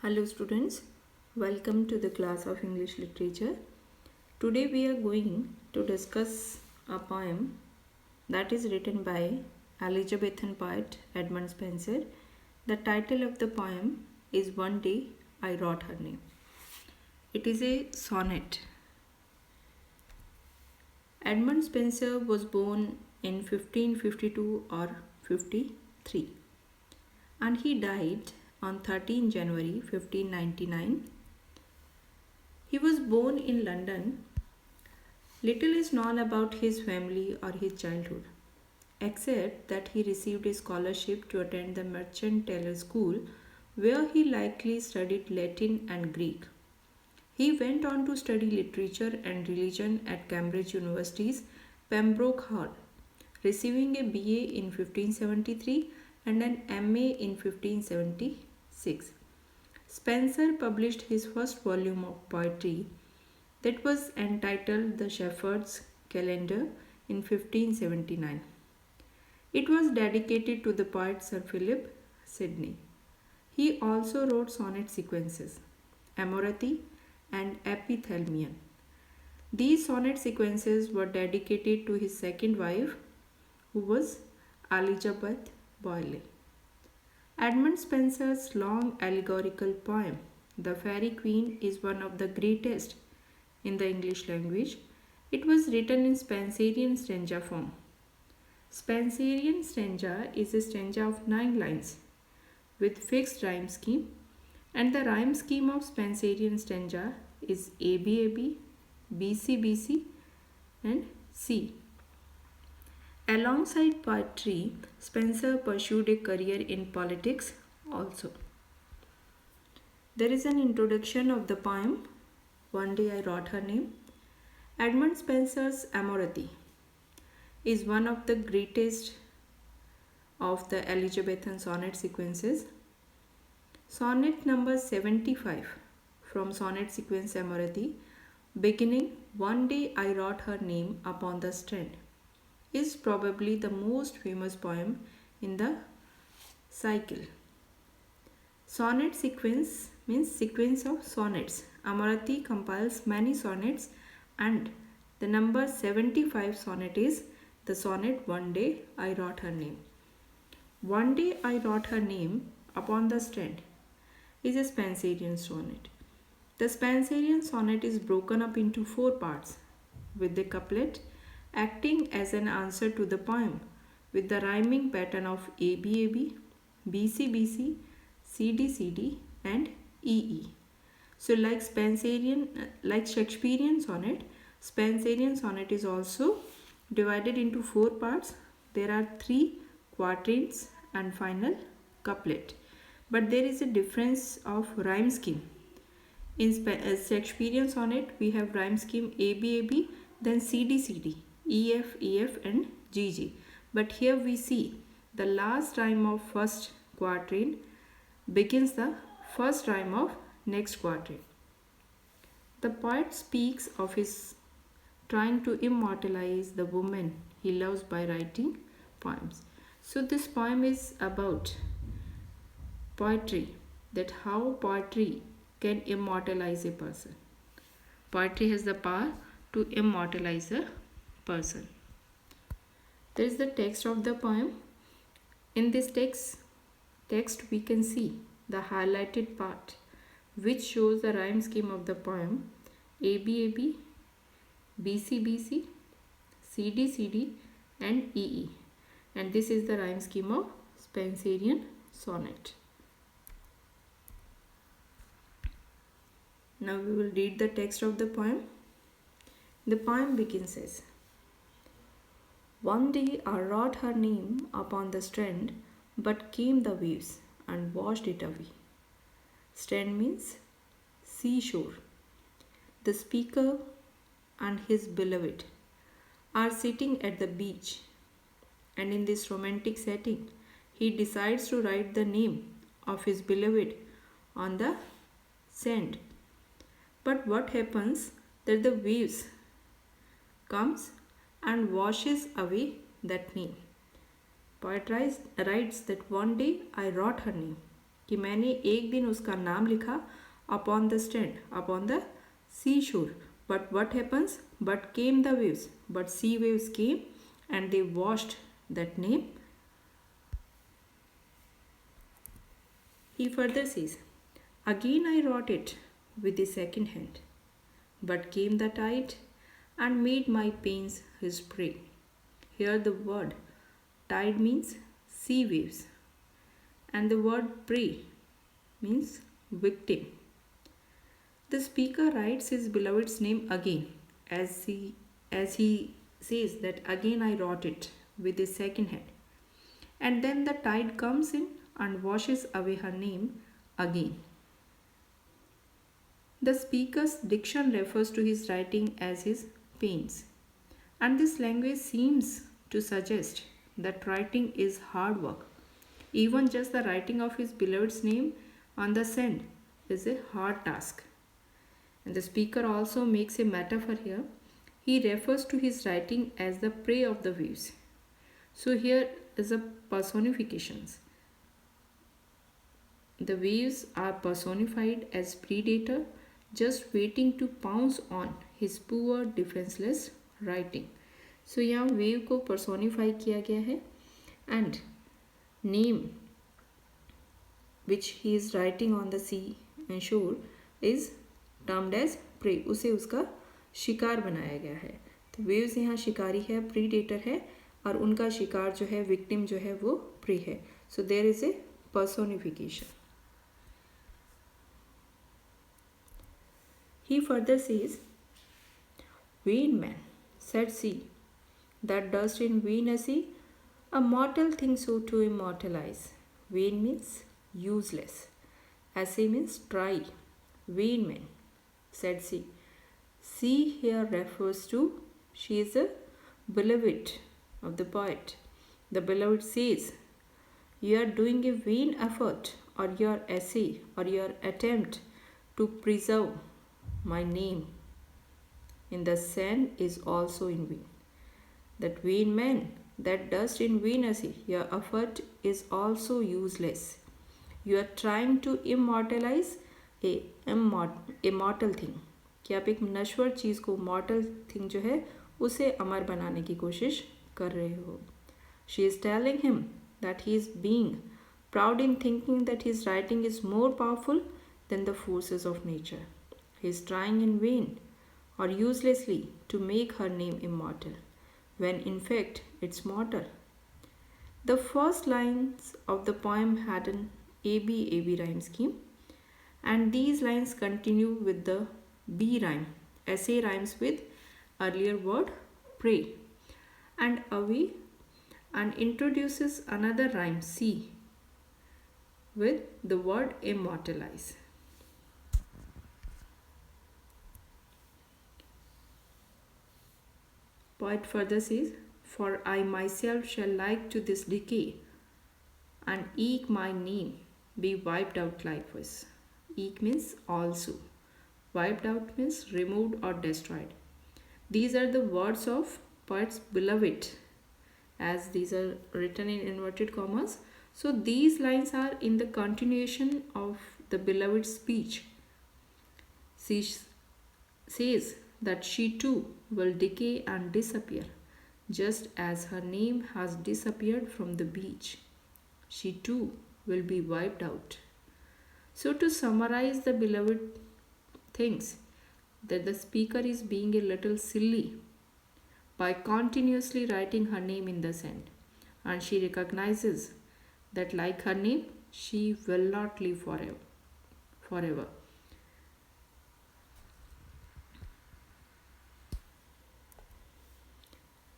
Hello students, welcome to the class of English literature. Today we are going to discuss a poem that is written by Elizabethan poet Edmund Spenser. The title of the poem is One Day I Wrote Her Name. It is a sonnet. Edmund Spenser was born in 1552 or 53 and he died on 13 January 1599. He was born in London. Little is known about his family or his childhood, except that he received a scholarship to attend the Merchant Taylor School, where he likely studied Latin and Greek. He went on to study literature and religion at Cambridge University's Pembroke Hall, receiving a BA in 1573 and an MA in 1576. Spenser published his first volume of poetry that was entitled The Shepherd's Calendar in 1579. It was dedicated to the poet Sir Philip Sidney. He also wrote sonnet sequences, Amorati and Epithalamion. These sonnet sequences were dedicated to his second wife, who was Elizabeth Boyle. Edmund Spenser's long allegorical poem, The Faerie Queene, is one of the greatest in the English language. It was written in Spenserian stanza form. Spenserian stanza is a stanza of 9 lines with fixed rhyme scheme, and the rhyme scheme of Spenserian stanza is ABAB, BCBC, and C. Alongside poetry, Spenser pursued a career in politics also. There is an introduction of the poem, One Day I Wrote Her Name. Edmund Spenser's Amorati is one of the greatest of the Elizabethan sonnet sequences. Sonnet number 75 from sonnet sequence Amorati, beginning One Day I Wrote Her Name upon the Strand, is probably the most famous poem in the cycle. Sonnet sequence means sequence of sonnets. Amorati compiles many sonnets, and the number 75 sonnet is the sonnet One Day I Wrote Her Name. One Day I Wrote Her Name upon the Strand is a Spenserian sonnet. The Spenserian sonnet is broken up into 4 parts, with the couplet acting as an answer to the poem, with the rhyming pattern of ABAB, BCBC, CDCD, and EE. So, like Shakespearean sonnet, Spenserian sonnet is also divided into 4 parts. There are 3 quatrains and final couplet, but there is a difference of rhyme scheme. In Shakespearean sonnet, we have rhyme scheme ABAB, then CDCD, EF, EF, and GG. But here we see the last rhyme of first quatrain begins the first rhyme of next quatrain. The poet speaks of his trying to immortalize the woman he loves by writing poems. So this poem is about poetry, that how poetry can immortalize a person. Poetry has the power to immortalize a person. There is the text of the poem. In this text we can see the highlighted part which shows the rhyme scheme of the poem ABAB, BCBC, CDCD, and EE, and this is the rhyme scheme of Spenserian sonnet. Now we will read the text of the poem. The poem begins as, One day I wrote her name upon the strand, but came the waves and washed it away. Strand means seashore. The speaker and his beloved are sitting at the beach, and in this romantic setting, he decides to write the name of his beloved on the sand. But what happens that the waves comes and washes away that name. Poet writes that one day I wrote her name. कि मैंने एक दिन उसका नाम लिखा upon the strand, upon the seashore. But what happens? But came the waves. But sea waves came and they washed that name. He further says, again I wrote it with the second hand. But came the tide and made my pains his prey. Here the word tide means sea waves, and the word prey means victim. The speaker writes his beloved's name again, as he says that again I wrote it with the second hand. And then the tide comes in and washes away her name again. The speaker's diction refers to his writing as his pains. And this language seems to suggest that writing is hard work. Even just the writing of his beloved's name on the sand is a hard task. And the speaker also makes a metaphor here. He refers to his writing as the prey of the waves. So here is a personification. The waves are personified as predator just waiting to pounce on his poor defenseless writing. So यहाँ wave को personify किया गया है and name which he is writing on the sea and shore is termed as prey. उसे उसका शिकार बनाया गया है. तो waves यहाँ शिकारी है, predator है और उनका शिकार जो है victim जो है वो prey है. So there is a personification. He further says, vain man, said sea, that dost in vain essay a mortal thing so to immortalize. Vain means useless. Essay means try. Vain man, said sea. Sea here refers to, she is a beloved of the poet. The beloved says, you are doing a vain effort or your essay or your attempt to preserve my name in the sand is also in vain. That vain man, that dust in vain essay, your effort is also useless. You are trying to immortalize a immortal thing. कि आप एक नश्वर चीज़ को mortal thing जो है उसे अमर बनाने की कोशिश कर रहे हो. She is telling him that he is being proud in thinking that his writing is more powerful than the forces of nature. He is trying in vain or uselessly to make her name immortal, when in fact it's mortal. The first lines of the poem had an AB rhyme scheme, and these lines continue with the B rhyme. Essay rhymes with earlier word prey and away and introduces another rhyme C with the word immortalize. Poet further says, for I myself shall like to this decay, and eke my name be wiped out likewise. Eke means also. Wiped out means removed or destroyed. These are the words of poet's beloved, as these are written in inverted commas. So these lines are in the continuation of the beloved's speech. She says that she too will decay and disappear, just as her name has disappeared from the beach. She too will be wiped out. So to summarize the beloved things, that the speaker is being a little silly by continuously writing her name in the sand, and she recognizes that like her name, she will not live forever.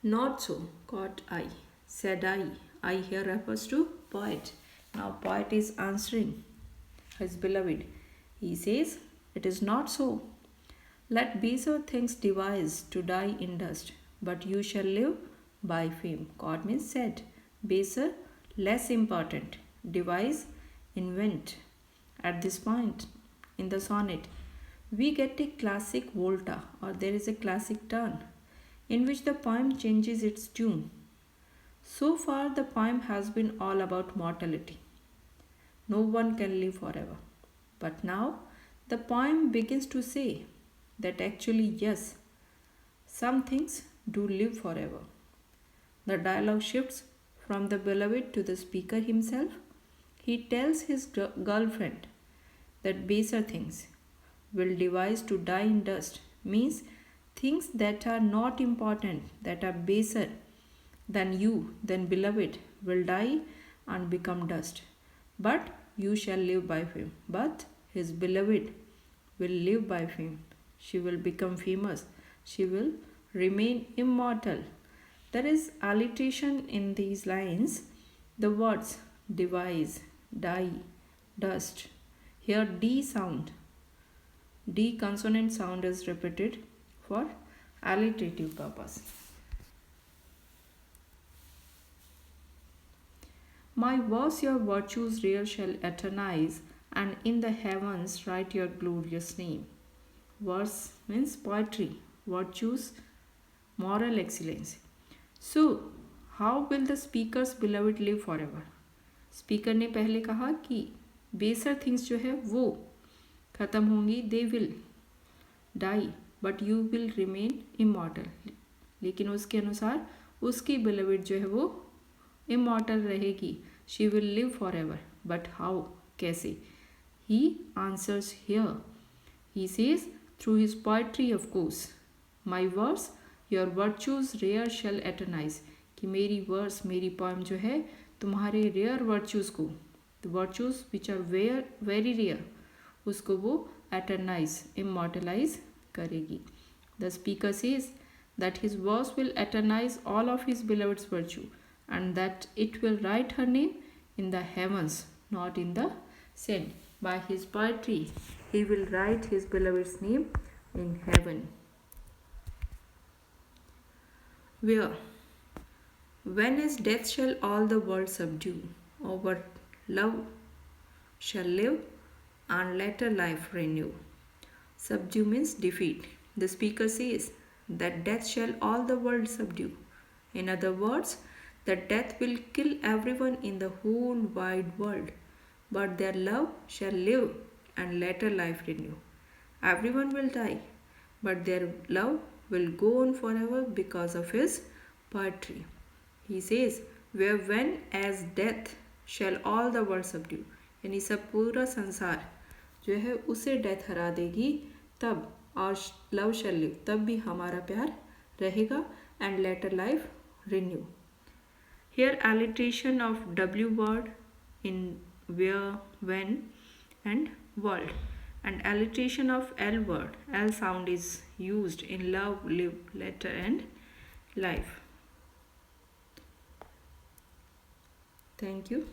Not so, caught I, said I. I here refers to poet. Now poet is answering his beloved. He says, it is not so. Let baser things devise to die in dust, but you shall live by fame. God means said. Baser, less important. Devise, invent. At this point in the sonnet, we get a classic volta, or there is a classic turn in which the poem changes its tune. So far, the poem has been all about mortality. no one can live forever. But now the poem begins to say that actually, yes, some things do live forever. The dialogue shifts from the beloved to the speaker himself. He tells his girlfriend that baser things will devise to die in dust, means things that are not important, that are baser than you, then beloved, will die and become dust. But you shall live by him. But his beloved will live by him. She will become famous. She will remain immortal. There is alliteration in these lines. The words devise, die, dust. Here D sound, D consonant sound is repeated for alliterative purpose. My verse your virtues rare shall eternize, and in the heavens write your glorious name. Verse means poetry, virtues, moral excellence. So, how will the speaker's beloved live forever? Speaker ने पहले कहा कि बेसर things जो है वो ख़त्म होंगी, they will die but you will remain immortal. लेकिन उसके अनुसार उसकी बिलवेड जो है वो इमॉर्टल रहेगी. She will live for ever. But how, कैसे? He answers here. He says through his poetry of course. My verse your virtues rare shall eternize. कि मेरी वर्स, मेरी पोएम जो है तुम्हारे रेयर वर्चूज़ को, the virtues which are very rare, उसको वो एटरनाइज, इमॉर्टलाइज करेगी. The speaker says that his verse will eternize all of his beloved's virtue, and that it will write her name in the heavens, not in the sand. By his poetry, he will write his beloved's name in heaven. Where? When as death shall all the world subdue, over love shall live, and latter life renew. Subdue means defeat. The speaker says that death shall all the world subdue. In other words, that death will kill everyone in the whole wide world, but their love shall live and later life renew. Everyone will die, but their love will go on forever because of his poetry. He says, where when as death shall all the world subdue, यानी सब पूरा संसार जो है उसे death हरा देगी, तब और लव शैल लिव, तब भी हमारा प्यार रहेगा, and Later Life renew. Here alliteration of W word in where, when and world, and alliteration of L word. L sound is used in love, live, letter and life. Thank you.